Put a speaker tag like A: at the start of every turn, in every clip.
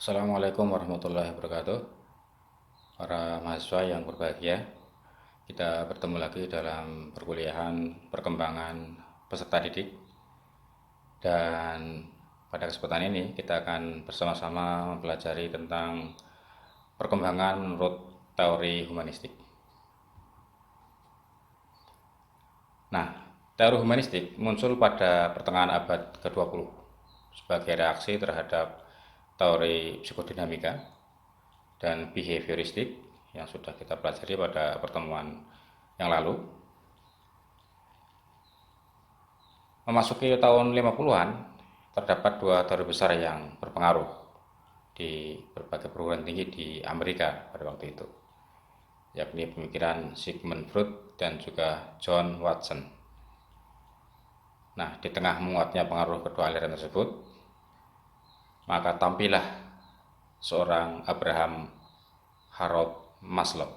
A: Assalamualaikum warahmatullahi wabarakatuh. Para mahasiswa yang berbahagia, kita bertemu lagi dalam perkuliahan perkembangan peserta didik. Dan pada kesempatan ini kita akan bersama-sama mempelajari tentang perkembangan menurut teori humanistik. Nah, teori humanistik muncul pada pertengahan abad ke-20 sebagai reaksi terhadap teori psikodinamika dan behavioristik yang sudah kita pelajari pada pertemuan yang lalu. Memasuki tahun 50-an, terdapat dua teori besar yang berpengaruh di berbagai perguruan tinggi di Amerika pada waktu itu, yakni pemikiran Sigmund Freud dan juga John Watson. Nah, di tengah menguatnya pengaruh kedua aliran tersebut, maka tampillah seorang Abraham Harold Maslow.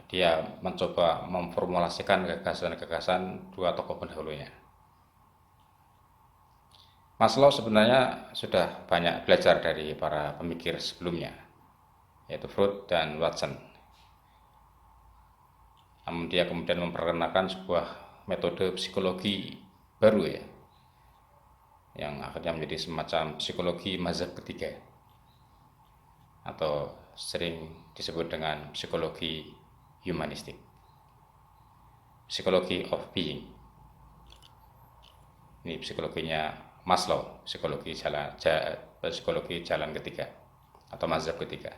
A: Dia mencoba memformulasikan gagasan-gagasan dua tokoh pendahulunya. Maslow sebenarnya sudah banyak belajar dari para pemikir sebelumnya, yaitu Freud dan Watson. Namun dia kemudian memperkenalkan sebuah metode psikologi baru ya, yang akhirnya menjadi semacam psikologi mazhab ketiga, atau sering disebut dengan psikologi humanistik, psychology of being. Ini psikologinya Maslow, psikologi jalan ketiga atau mazhab ketiga.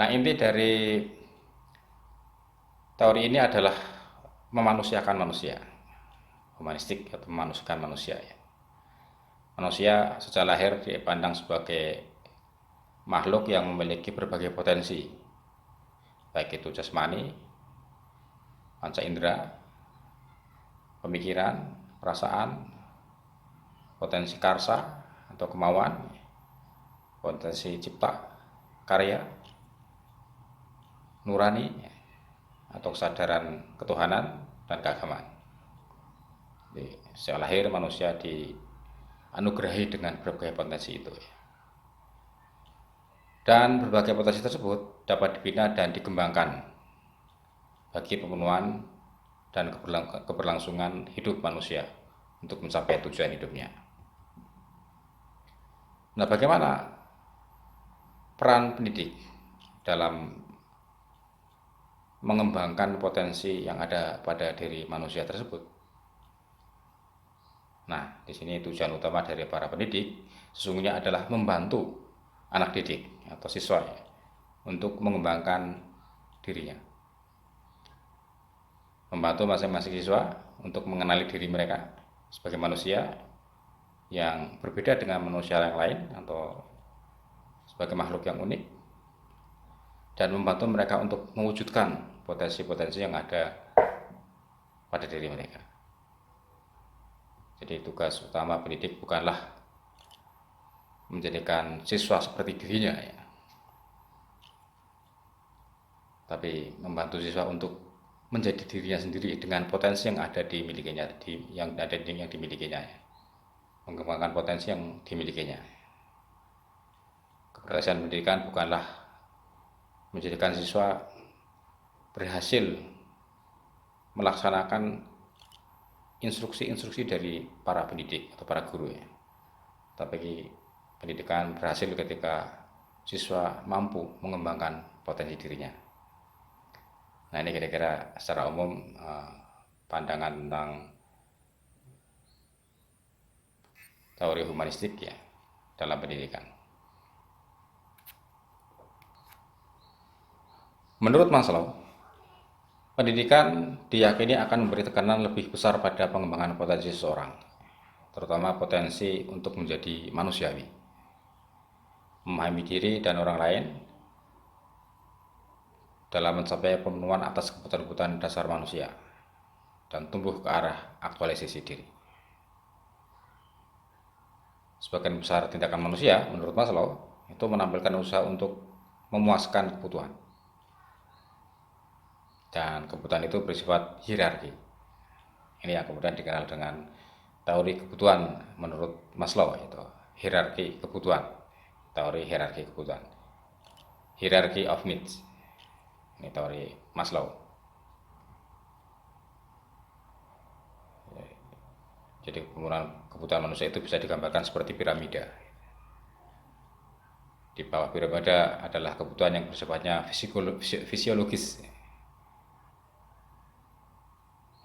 A: Nah, inti dari teori ini adalah memanusiakan manusia, humanistik atau memanusiakan manusia ya. Manusia sejak lahir dipandang sebagai makhluk yang memiliki berbagai potensi, baik itu jasmani, panca indera, pemikiran, perasaan, potensi karsa atau kemauan, potensi cipta, karya, nurani, atau kesadaran ketuhanan dan keagamaan. Jadi, sejak lahir manusia dianugerahi dengan berbagai potensi itu. Dan berbagai potensi tersebut dapat dibina dan dikembangkan bagi pemenuhan dan keberlangsungan hidup manusia untuk mencapai tujuan hidupnya. Nah, bagaimana peran pendidik dalam mengembangkan potensi yang ada pada diri manusia tersebut? Nah, di sini tujuan utama dari para pendidik sesungguhnya adalah membantu anak didik atau siswa untuk mengembangkan dirinya. Membantu masing-masing siswa untuk mengenali diri mereka sebagai manusia yang berbeda dengan manusia yang lain atau sebagai makhluk yang unik, dan membantu mereka untuk mewujudkan potensi-potensi yang ada pada diri mereka. Jadi tugas utama pendidik bukanlah menjadikan siswa seperti dirinya ya, tapi membantu siswa untuk menjadi dirinya sendiri dengan potensi yang ada dimilikinya, yang dimilikinya ya. Mengembangkan potensi yang dimilikinya. Keberhasilan pendidikan bukanlah menjadikan siswa berhasil melaksanakan instruksi-instruksi dari para pendidik atau para guru ya. Tapi pendidikan berhasil ketika siswa mampu mengembangkan potensi dirinya. Nah, ini kira-kira secara umum pandangan tentang teori humanistik ya dalam pendidikan. Menurut Maslow, pendidikan diyakini akan memberi tekanan lebih besar pada pengembangan potensi seseorang, terutama potensi untuk menjadi manusiawi, memahami diri dan orang lain dalam mencapai pemenuhan atas kebutuhan-kebutuhan dasar manusia dan tumbuh ke arah aktualisasi diri. Sebagian besar tindakan manusia, menurut Maslow, itu menampilkan usaha untuk memuaskan kebutuhan. Dan kebutuhan itu bersifat hierarki. Ini yang kemudian dikenal dengan teori kebutuhan menurut Maslow, itu hierarki kebutuhan, teori hierarki kebutuhan, hierarchy of needs. Ini teori Maslow. Jadi kebutuhan manusia itu bisa digambarkan seperti piramida. Di bawah piramida adalah kebutuhan yang bersifatnya fisiologis.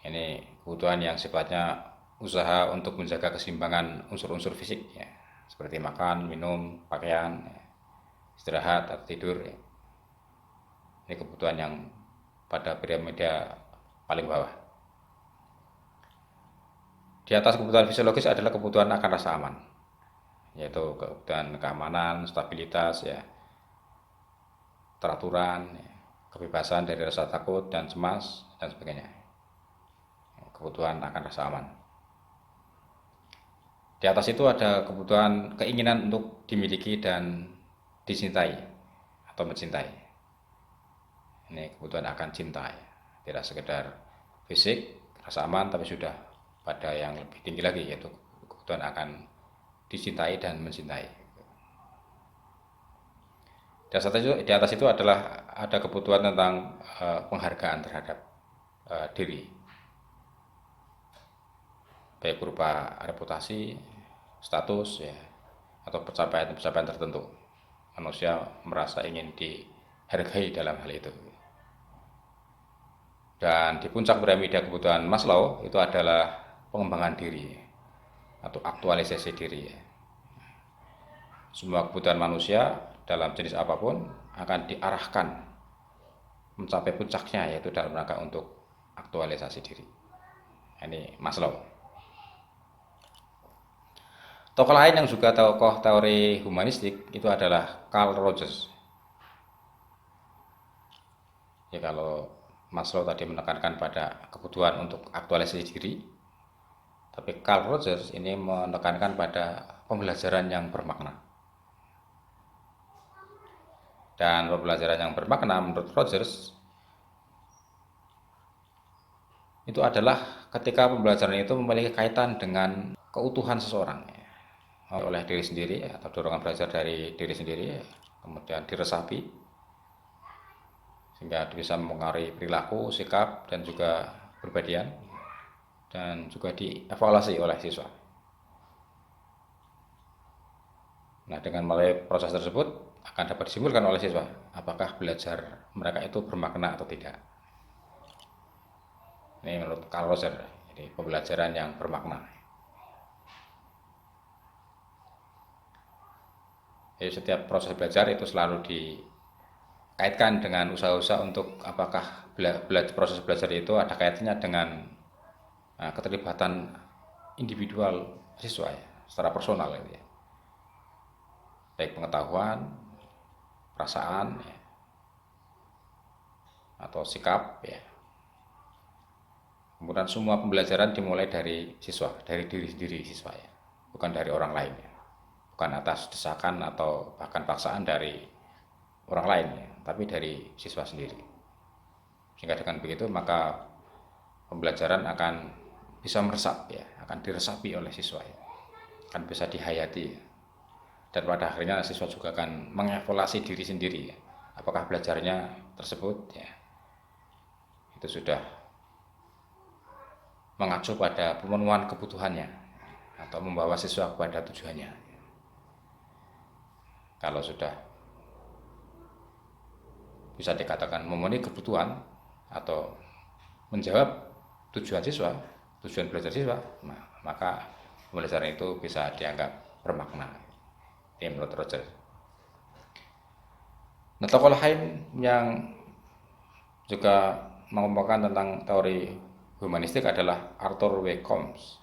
A: Ini kebutuhan yang sifatnya usaha untuk menjaga keseimbangan unsur-unsur fisik, ya, seperti makan, minum, pakaian, istirahat atau tidur. Ya. Ini kebutuhan yang pada piramida paling bawah. Di atas kebutuhan fisiologis adalah kebutuhan akan rasa aman, yaitu kebutuhan keamanan, stabilitas, ya, teraturan, ya, kebebasan dari rasa takut dan cemas dan sebagainya. Kebutuhan akan rasa aman. Di atas itu ada kebutuhan keinginan untuk dimiliki dan dicintai atau mencintai. Ini kebutuhan akan cinta, ya. Tidak sekedar fisik, rasa aman, tapi sudah pada yang lebih tinggi lagi, yaitu kebutuhan akan dicintai dan mencintai. Di atas itu adalah ada kebutuhan tentang penghargaan terhadap diri, baik berupa reputasi, status, ya, atau pencapaian tertentu. Manusia merasa ingin dihargai dalam hal itu. Dan di puncak piramida kebutuhan Maslow itu adalah pengembangan diri atau aktualisasi diri. Semua kebutuhan manusia dalam jenis apapun akan diarahkan mencapai puncaknya, yaitu dalam rangka untuk aktualisasi diri. Ini Maslow. Tokoh lain yang juga tokoh teori humanistik itu adalah Carl Rogers. Ya, kalau Maslow tadi menekankan pada kebutuhan untuk aktualisasi diri, tapi Carl Rogers ini menekankan pada pembelajaran yang bermakna. Dan pembelajaran yang bermakna menurut Rogers itu adalah ketika pembelajaran itu memiliki kaitan dengan keutuhan seseorang, ya, oleh diri sendiri, atau dorongan belajar dari diri sendiri, ya, kemudian diresapi sehingga bisa mempengaruhi perilaku, sikap, dan juga kepribadian, dan juga dievaluasi oleh siswa. Nah, dengan melalui proses tersebut akan dapat disimpulkan oleh siswa apakah belajar mereka itu bermakna atau tidak. Ini menurut Carl Rogers, jadi pembelajaran yang bermakna. Jadi setiap proses belajar itu selalu dikaitkan dengan usaha-usaha untuk apakah proses belajar itu ada kaitannya dengan keterlibatan individual siswa, ya, secara personal, ya. Baik pengetahuan, perasaan, ya, atau sikap, ya. Kemudian semua pembelajaran dimulai dari siswa, dari diri sendiri siswa, ya, bukan dari orang lain, ya. Bukan atas desakan atau bahkan paksaan dari orang lain, ya, tapi dari siswa sendiri. Sehingga dengan begitu maka pembelajaran akan bisa meresap, ya, akan diresapi oleh siswa, ya, akan bisa dihayati, ya. Dan pada akhirnya siswa juga akan mengevaluasi diri sendiri, ya, apakah belajarnya tersebut, ya, itu sudah mengacu pada pemenuhan kebutuhannya atau membawa siswa kepada tujuannya. Kalau sudah bisa dikatakan memenuhi kebutuhan atau menjawab tujuan siswa, tujuan belajar siswa, maka pembelajaran itu bisa dianggap bermakna. Ini menurut Rogers. Nah, tokoh lain yang juga mengemukakan tentang teori humanistik adalah Arthur W. Combs.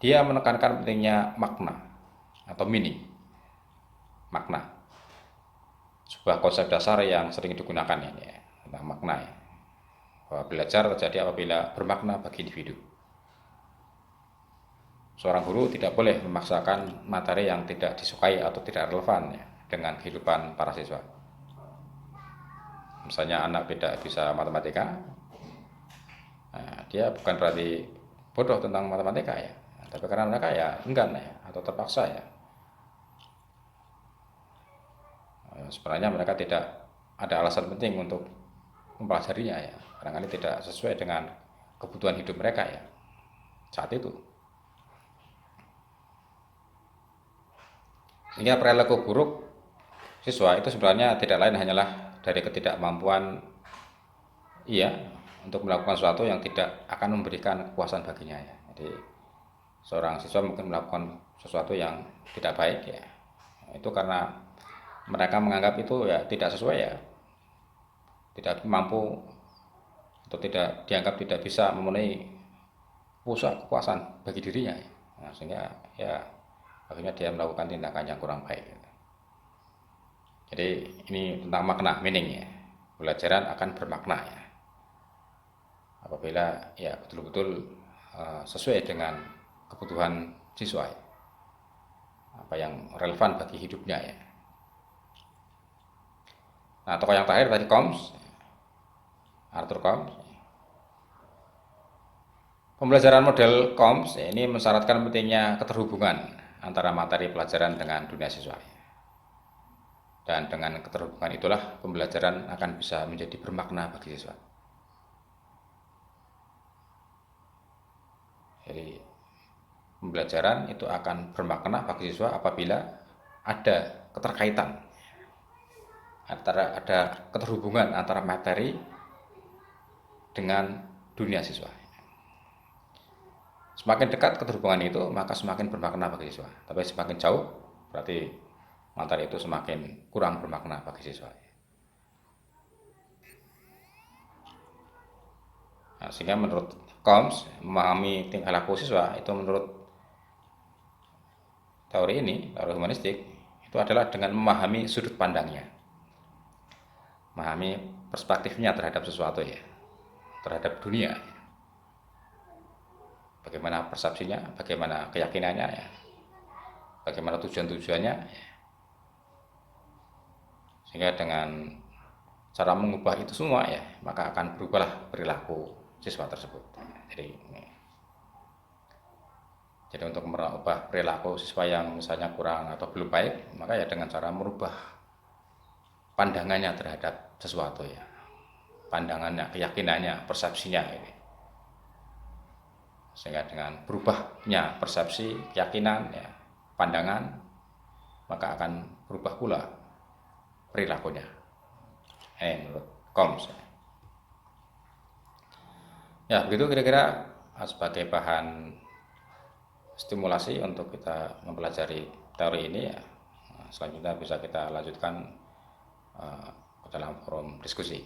A: Dia menekankan pentingnya makna atau meaning. Makna. Sebuah konsep dasar yang sering digunakan ini, ya, tentang makna, ya. Bahwa belajar terjadi apabila bermakna bagi individu. Seorang guru tidak boleh memaksakan materi yang tidak disukai atau tidak relevan, ya, dengan kehidupan para siswa. Misalnya anak tidak bisa matematika, Nah, dia bukan berarti bodoh tentang matematika ya, tapi karena mereka ya enggan ya atau terpaksa ya. Sebenarnya mereka tidak ada alasan penting untuk mempelajarinya ya, barangkali tidak sesuai dengan kebutuhan hidup mereka ya saat itu. Sehingga perilaku buruk siswa itu sebenarnya tidak lain hanyalah dari ketidakmampuan ia untuk melakukan sesuatu yang tidak akan memberikan kepuasan baginya ya. Jadi seorang siswa mungkin melakukan sesuatu yang tidak baik ya, itu karena mereka menganggap itu ya tidak sesuai ya, tidak mampu atau tidak dianggap tidak bisa memenuhi pusat kepuasan bagi dirinya ya. Nah, sehingga ya akhirnya dia melakukan tindakan yang kurang baik. Jadi ini tentang makna, meaning ya. Pelajaran akan bermakna ya apabila ya betul-betul sesuai dengan kebutuhan siswa ya. Apa yang relevan bagi hidupnya ya. Nah, tokoh yang terakhir tadi Combs, Arthur Combs. Pembelajaran model Combs ini mensyaratkan pentingnya keterhubungan antara materi pelajaran dengan dunia siswa. Dan dengan keterhubungan itulah pembelajaran akan bisa menjadi bermakna bagi siswa. Jadi pembelajaran itu akan bermakna bagi siswa apabila ada keterkaitan, ada keterhubungan antara materi dengan dunia siswa. Semakin dekat keterhubungan itu, maka semakin bermakna bagi siswa. Tapi semakin jauh, berarti materi itu semakin kurang bermakna bagi siswa. Nah, sehingga menurut Combs, memahami tingkah laku siswa itu menurut teori ini, teori humanistik, itu adalah dengan memahami sudut pandangnya, memahami perspektifnya terhadap sesuatu ya, terhadap dunia. Bagaimana persepsinya, bagaimana keyakinannya ya, bagaimana tujuan-tujuannya ya. Sehingga dengan cara mengubah itu semua ya, maka akan berubahlah perilaku siswa tersebut. Jadi untuk merubah perilaku siswa yang misalnya kurang atau belum baik, maka ya dengan cara merubah pandangannya terhadap sesuatu ya, pandangannya, keyakinannya, persepsinya ini. Sehingga dengan berubahnya persepsi, keyakinan, ya, pandangan, maka akan berubah pula perilakunya. Ini menurut Combs. Ya, begitu kira-kira sebagai bahan stimulasi untuk kita mempelajari teori ini ya. Selanjutnya bisa kita lanjutkan dalam forum diskusi.